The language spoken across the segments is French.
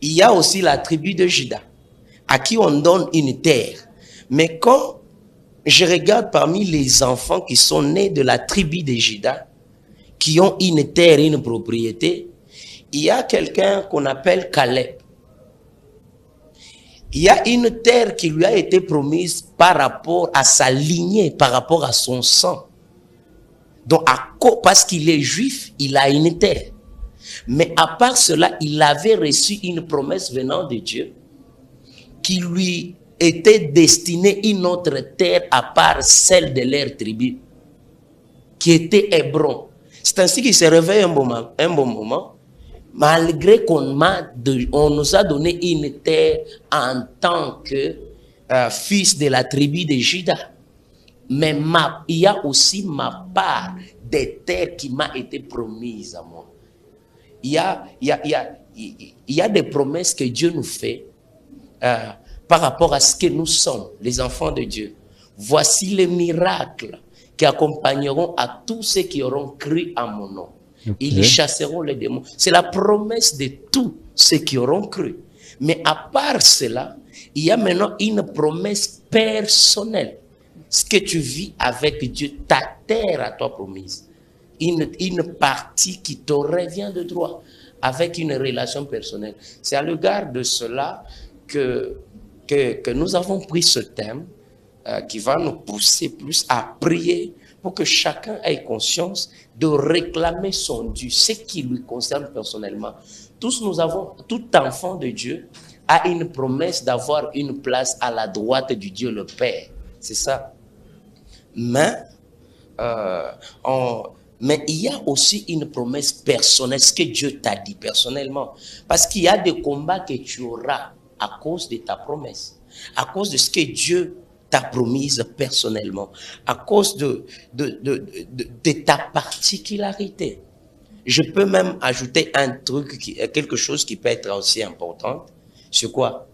il y a aussi la tribu de Juda, à qui on donne une terre. Mais quand je regarde parmi les enfants qui sont nés de la tribu de Juda, qui ont une terre, une propriété, il y a quelqu'un qu'on appelle Caleb. Il y a une terre qui lui a été promise par rapport à sa lignée, par rapport à son sang. Donc, parce qu'il est juif, il a une terre. Mais à part cela, il avait reçu une promesse venant de Dieu qui lui était destinée une autre terre à part celle de leur tribu, qui était Hébron. C'est ainsi qu'il se réveille un bon moment, malgré qu'on nous a donné une terre en tant que fils de la tribu de Juda. Mais il y a aussi ma part des terres qui m'a été promise à moi. Il y a des promesses que Dieu nous fait par rapport à ce que nous sommes, les enfants de Dieu. Voici les miracles qui accompagneront à tous ceux qui auront cru à mon nom. Okay. Ils chasseront les démons. C'est la promesse de tous ceux qui auront cru. Mais à part cela, il y a maintenant une promesse personnelle. Ce que tu vis avec Dieu, ta terre à toi promise. Une partie qui te revient de droit avec une relation personnelle. C'est à l'égard de cela que nous avons pris ce thème qui va nous pousser plus à prier pour que chacun ait conscience de réclamer son dû, ce qui lui concerne personnellement. Tout enfant de Dieu a une promesse d'avoir une place à la droite du Dieu le Père. C'est ça. Mais il y a aussi une promesse personnelle, ce que Dieu t'a dit personnellement. Parce qu'il y a des combats que tu auras à cause de ta promesse, à cause de ce que Dieu t'a promise personnellement, à cause de ta particularité. Je peux même ajouter quelque chose qui peut être aussi important. C'est quoi?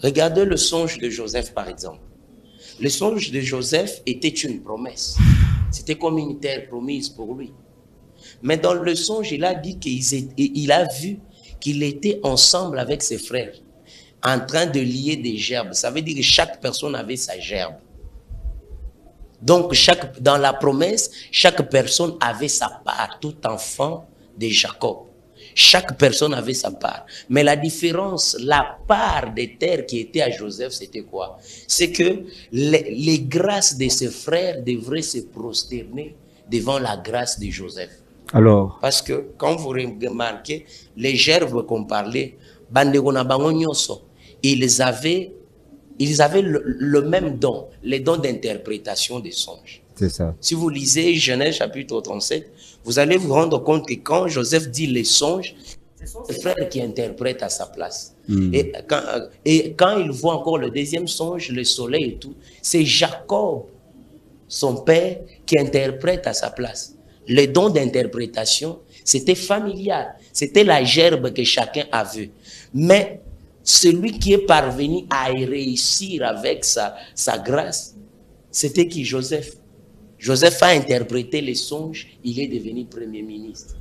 Regardez le songe de Joseph, par exemple. Le songe de Joseph était une promesse. C'était comme une terre promise pour lui. Mais dans le songe, il a dit qu'il a vu qu'il était ensemble avec ses frères, en train de lier des gerbes. Ça veut dire que chaque personne avait sa gerbe. Donc, dans la promesse, chaque personne avait sa part, tout enfant de Jacob. Chaque personne avait sa part. Mais la différence, la part des terres qui était à Joseph, c'était quoi? C'est que les grâces de ses frères devraient se prosterner devant la grâce de Joseph. Alors, parce que quand vous remarquez, les gerbes qu'on parlait, ils avaient le même don, les dons d'interprétation des songes. C'est ça. Si vous lisez Genèse chapitre 37, vous allez vous rendre compte que quand Joseph dit les songes, ce sont ses frères qui interprètent à sa place. Et quand il voit encore le deuxième songe, le soleil et tout, c'est Jacob, son père, qui interprète à sa place. Le don d'interprétation, c'était familial. C'était la gerbe que chacun a vue. Mais celui qui est parvenu à réussir avec sa grâce, c'était qui? Joseph. Joseph a interprété les songes, il est devenu premier ministre.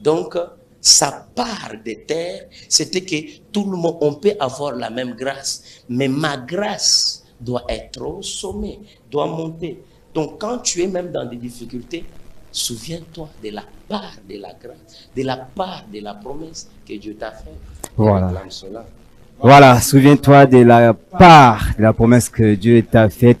Donc, sa part de terre, c'était que tout le monde, on peut avoir la même grâce, mais ma grâce doit être au sommet, doit monter. Donc, quand tu es même dans des difficultés, souviens-toi de la part de la grâce, de la part de la promesse que Dieu t'a faite. Voilà. Voilà, souviens-toi de la part de la promesse que Dieu t'a faite.